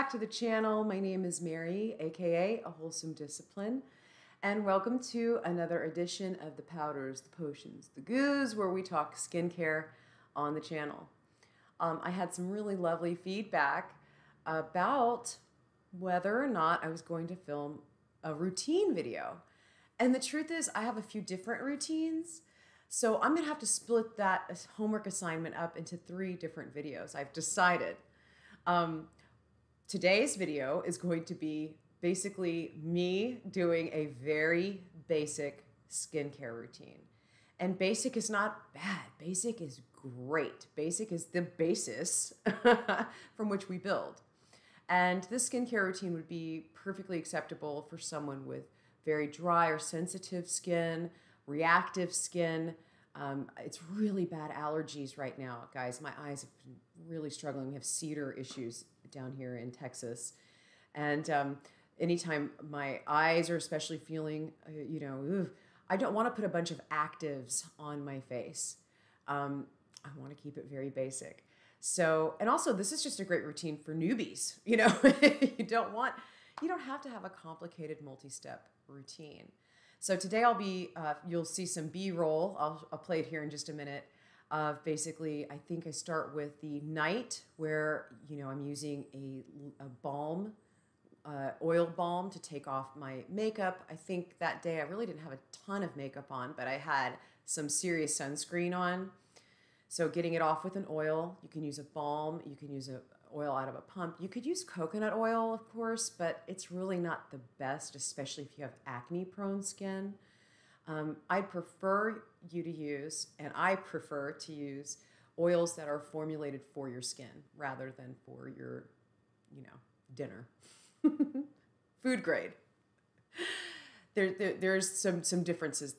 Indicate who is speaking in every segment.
Speaker 1: back to the channel. My name is Mary, aka A Wholesome Discipline, and welcome to another edition of the powders, the potions, the goos, where we talk skincare on the channel. I had some really lovely feedback about whether or not I was going to film a routine video. And the truth is, I have a few different routines, so I'm gonna have to split that homework assignment up into 3 different videos. I've decided. Today's video is going to be basically me doing a very basic skincare routine. And basic is not bad. Basic is great. Basic is the basis from which we build. And this skincare routine would be perfectly acceptable for someone with very dry or sensitive skin, reactive skin. It's really bad allergies right now, guys. My eyes have been really struggling. We have cedar issues down here in Texas. And anytime my eyes are especially feeling, I don't want to put a bunch of actives on my face. I want to keep it very basic. So, and also this is just a great routine for newbies. You don't have to have a complicated multi-step routine. So today you'll see some B-roll. I'll play it here in just a minute. Basically, I think I start with the night where, I'm using a balm, oil balm to take off my makeup. I think that day I really didn't have a ton of makeup on, but I had some serious sunscreen on. So getting it off with an oil, you can use a balm, you can use an oil out of a pump. You could use coconut oil, of course, but it's really not the best, especially if you have acne-prone skin. I'd prefer you to use, and I prefer to use oils that are formulated for your skin rather than for your, dinner. Food grade. There's some differences.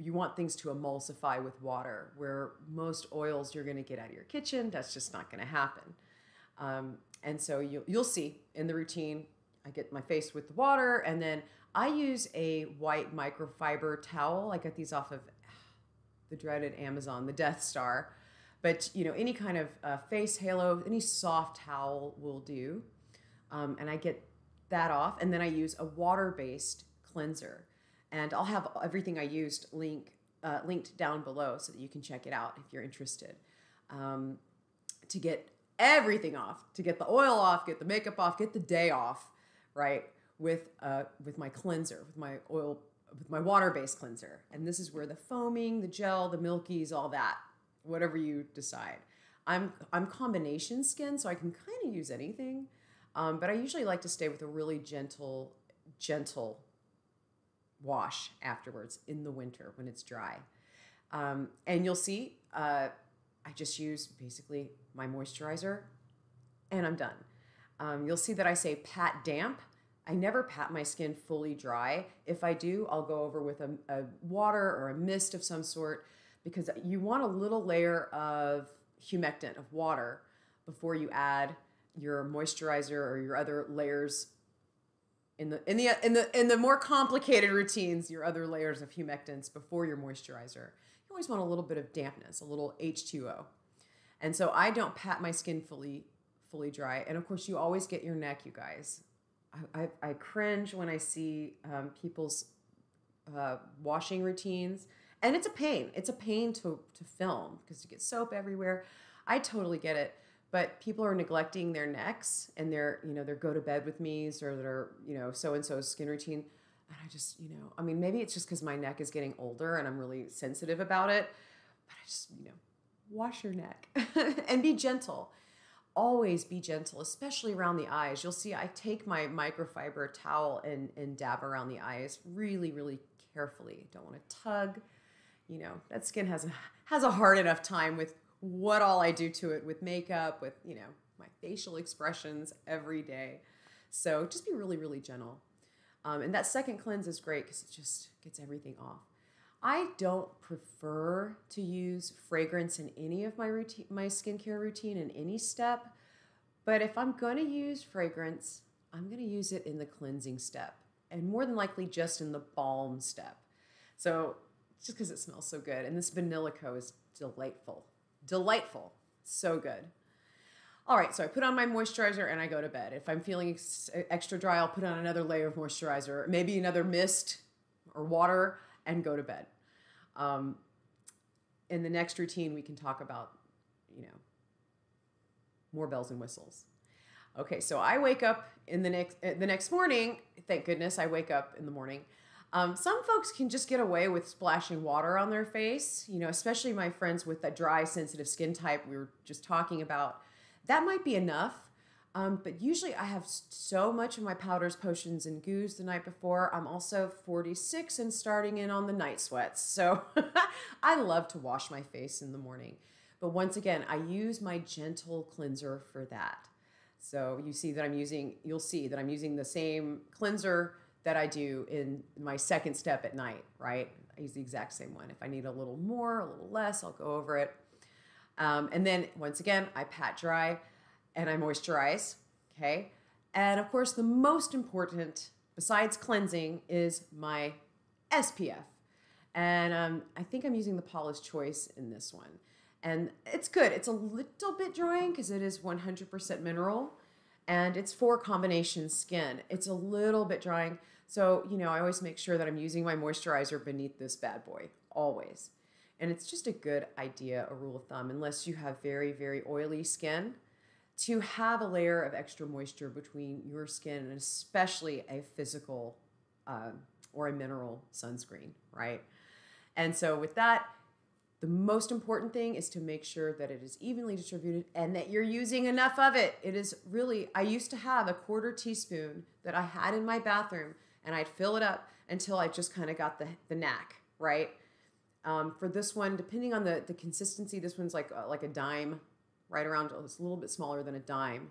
Speaker 1: You want things to emulsify with water, where most oils you're going to get out of your kitchen, that's just not going to happen. And so you'll see in the routine, I get my face with the water, and then I use a white microfiber towel. I got these off of the dreaded Amazon, the Death Star. But, any kind of face halo, any soft towel will do. And I get that off, and then I use a water-based cleanser. And I'll have everything I used linked down below so that you can check it out if you're interested. To get everything off, to get the oil off, get the makeup off, get the day off, right? With my cleanser, with my water-based cleanser. And this is where the foaming, the gel, the milkies, all that, whatever you decide. I'm combination skin, so I can kind of use anything. But I usually like to stay with a really gentle wash afterwards in the winter when it's dry. And you'll see, I just use basically my moisturizer and I'm done. You'll see that I say pat damp. I never pat my skin fully dry. If I do, I'll go over with a water or a mist of some sort, because you want a little layer of humectant, of water, before you add your moisturizer or your other layers in the more complicated routines, your other layers of humectants before your moisturizer. You always want a little bit of dampness, a little H2O. And so I don't pat my skin fully dry. And of course, you always get your neck, you guys. I cringe when I see people's washing routines, and it's a pain. It's a pain to film because you get soap everywhere. I totally get it, but people are neglecting their necks and their go to bed with me's or their so-and-so's skin routine. And I just maybe it's just because my neck is getting older and I'm really sensitive about it. But I just wash your neck and be gentle. Always be gentle, especially around the eyes. You'll see I take my microfiber towel and dab around the eyes really, really carefully. Don't want to tug. That skin has a hard enough time with what all I do to it with makeup, with, my facial expressions every day. So just be really, really gentle. And that second cleanse is great because it just gets everything off. I don't prefer to use fragrance in any of my skincare routine in any step, but if I'm going to use fragrance, I'm going to use it in the cleansing step, and more than likely just in the balm step. So just because it smells so good, and this Banila is delightful, so good. All right, so I put on my moisturizer and I go to bed. If I'm feeling extra dry, I'll put on another layer of moisturizer, maybe another mist or water, and go to bed. In the next routine, we can talk about, more bells and whistles. Okay, so I wake up in the next morning. Thank goodness I wake up in the morning. Some folks can just get away with splashing water on their face, especially my friends with that dry, sensitive skin type we were just talking about. That might be enough, but usually I have so much of my powders, potions, and goos the night before. I'm also 46 and starting in on the night sweats, so I love to wash my face in the morning. But once again, I use my gentle cleanser for that. So you'll see that I'm using the same cleanser that I do in my second step at night, right? I use the exact same one. If I need a little more, a little less, I'll go over it. And then once again, I pat dry and I moisturize, okay? And of course, the most important, besides cleansing, is my SPF. And I think I'm using the Paula's Choice in this one. And it's good. It's a little bit drying because it is 100% mineral and it's for combination skin. It's a little bit drying. So, I always make sure that I'm using my moisturizer beneath this bad boy, always. And it's just a good idea, a rule of thumb, unless you have very, very oily skin, to have a layer of extra moisture between your skin and especially a physical or a mineral sunscreen, right? And so with that, the most important thing is to make sure that it is evenly distributed and that you're using enough of it. It is really, I used to have a 1/4 teaspoon that I had in my bathroom and I'd fill it up until I just kind of got the knack, right? For this one, depending on the consistency, this one's like a dime, right around, it's a little bit smaller than a dime.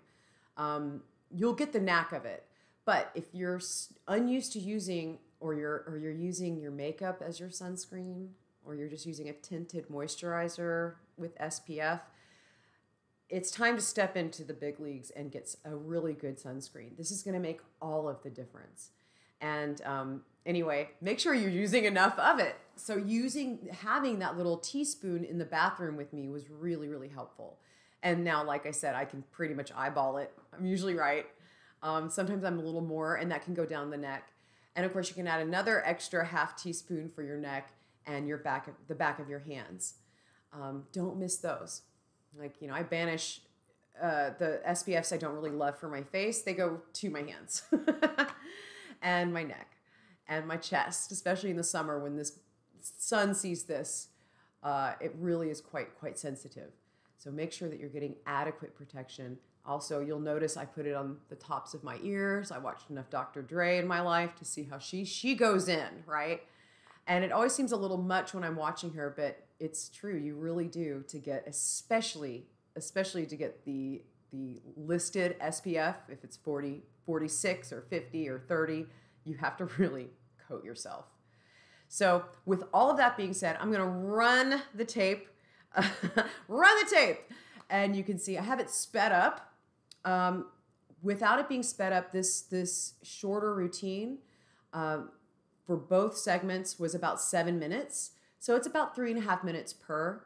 Speaker 1: You'll get the knack of it. But if you're unused to using, or you're using your makeup as your sunscreen, or you're just using a tinted moisturizer with SPF, it's time to step into the big leagues and get a really good sunscreen. This is going to make all of the difference. And anyway, make sure you're using enough of it. So having that little teaspoon in the bathroom with me was really, really helpful. And now, like I said, I can pretty much eyeball it. I'm usually right. Sometimes I'm a little more, and that can go down the neck. And of course, you can add another extra 1/2 teaspoon for your neck and the back of your hands. Don't miss those. I banish the SPFs I don't really love for my face. They go to my hands and my neck and my chest, especially in the summer when this sun sees this. It really is quite sensitive. So make sure that you're getting adequate protection. Also, you'll notice I put it on the tops of my ears. I watched enough Dr. Dre in my life to see how she goes in, right? And it always seems a little much when I'm watching her, but it's true. You really do, to get, especially to get the listed SPF, if it's 40, 46 or 50 or 30, you have to really coat yourself. So with all of that being said, I'm going to run the tape, and you can see I have it sped up. Without it being sped up, this shorter routine for both segments was about 7 minutes. So it's about 3.5 minutes per.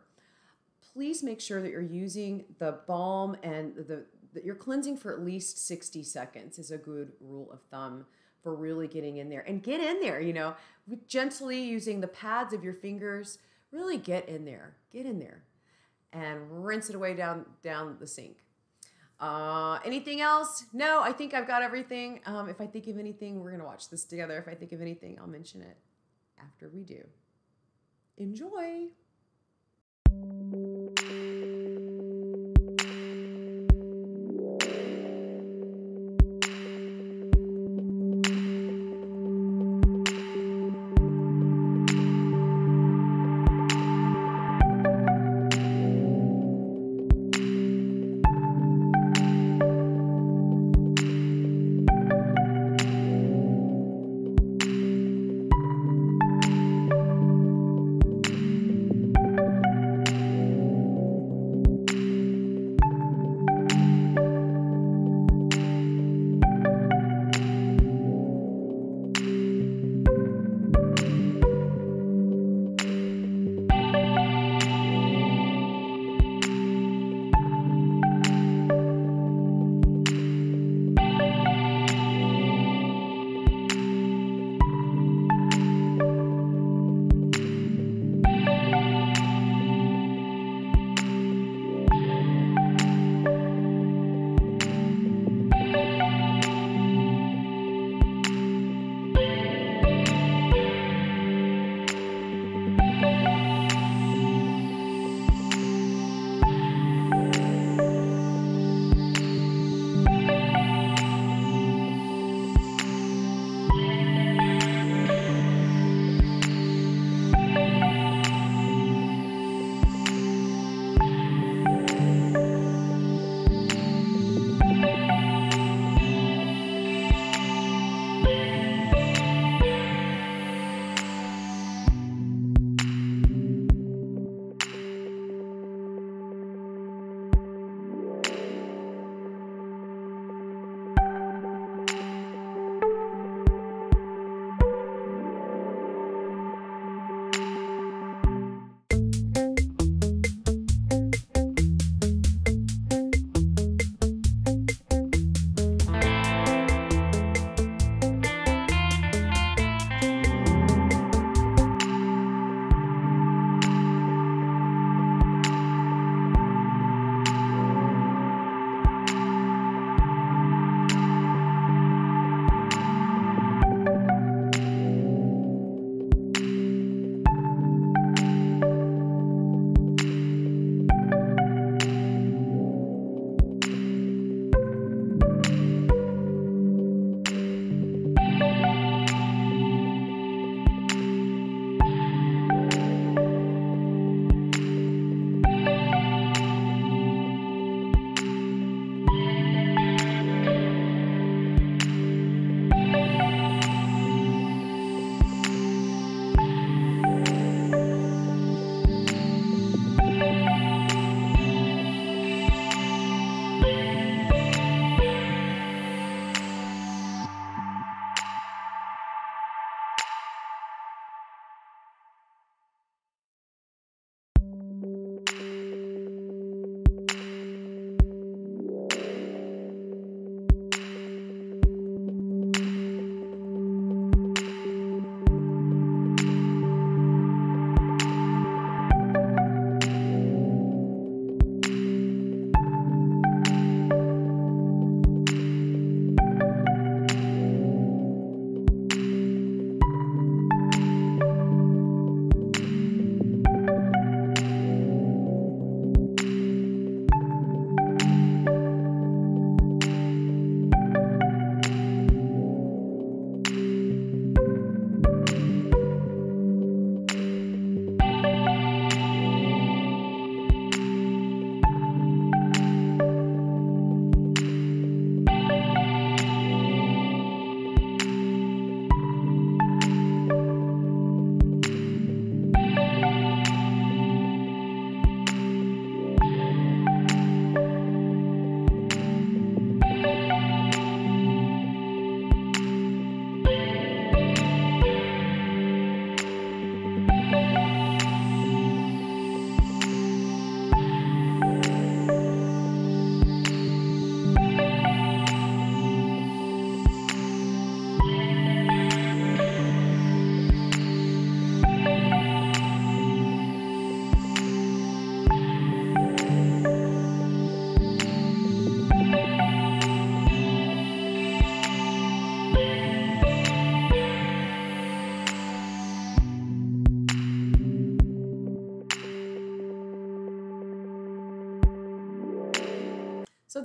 Speaker 1: Please make sure that you're using the balm and that you're cleansing for at least 60 seconds is a good rule of thumb for really getting in there. And get in there, with gently using the pads of your fingers, really get in there and rinse it away down the sink. Anything else? No, I think I've got everything. If I think of anything, we're going to watch this together. If I think of anything, I'll mention it after we do. Enjoy.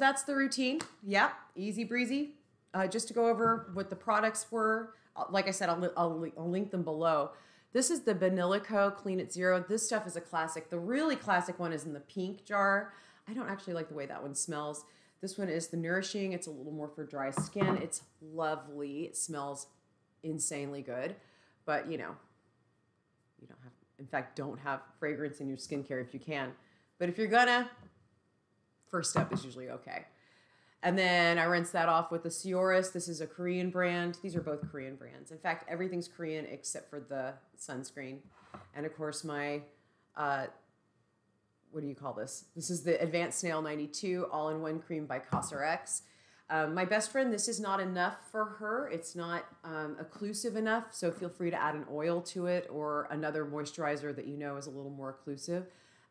Speaker 1: that's the routine. Yeah, easy breezy. Just to go over what the products were. Like I said, I'll link them below. This is the Banila Clean at Zero. This stuff is a classic. The really classic one is in the pink jar. I don't actually like the way that one smells. This one is the Nourishing. It's a little more for dry skin. It's lovely. It smells insanely good. But, you know, you don't have, in fact, don't have fragrance in your skincare if you can. But if you're gonna, first step is usually okay. And then I rinse that off with the SIORIS. This is a Korean brand. These are both Korean brands. In fact, everything's Korean except for the sunscreen. And of course, my, what do you call this? This is the Advanced Snail 92 All-in-One Cream by Cosrx. My best friend, this is not enough for her. It's not occlusive enough, so feel free to add an oil to it or another moisturizer that you know is a little more occlusive.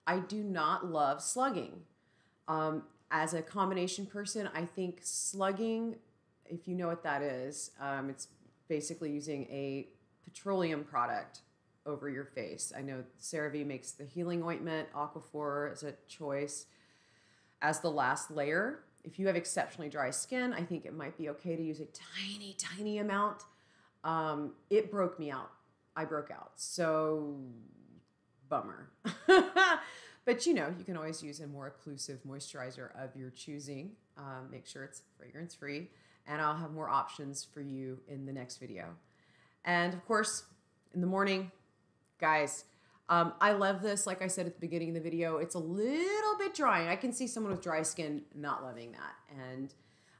Speaker 1: I do not love slugging. As a combination person, I think slugging, if you know what that is, it's basically using a petroleum product over your face. I know CeraVe makes the healing ointment, Aquaphor is a choice as the last layer. If you have exceptionally dry skin, I think it might be okay to use a tiny, tiny amount. It broke me out. I broke out. So, bummer. But you know, you can always use a more occlusive moisturizer of your choosing. Make sure it's fragrance free. And I'll have more options for you in the next video. And of course, in the morning, guys, I love this. Like I said at the beginning of the video, it's a little bit drying. I can see someone with dry skin not loving that. And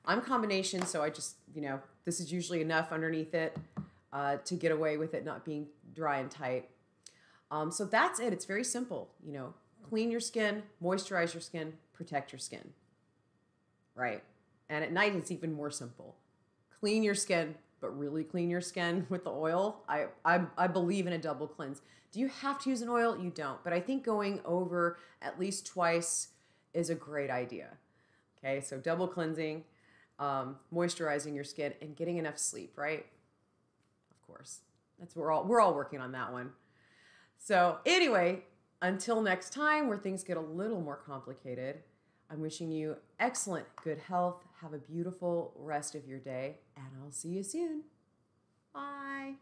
Speaker 1: I'm combination, so I just, you know, this is usually enough underneath it to get away with it not being dry and tight. So that's it. It's very simple. You know, clean your skin, moisturize your skin, protect your skin. Right? And at night, it's even more simple. Clean your skin, but really clean your skin with the oil. I believe in a double cleanse. Do you have to use an oil? You don't. But I think going over at least twice is a great idea. Okay, so double cleansing, moisturizing your skin, and getting enough sleep, right? Of course. That's we're all working on that one. So anyway, until next time where things get a little more complicated, I'm wishing you excellent good health. Have a beautiful rest of your day, and I'll see you soon. Bye.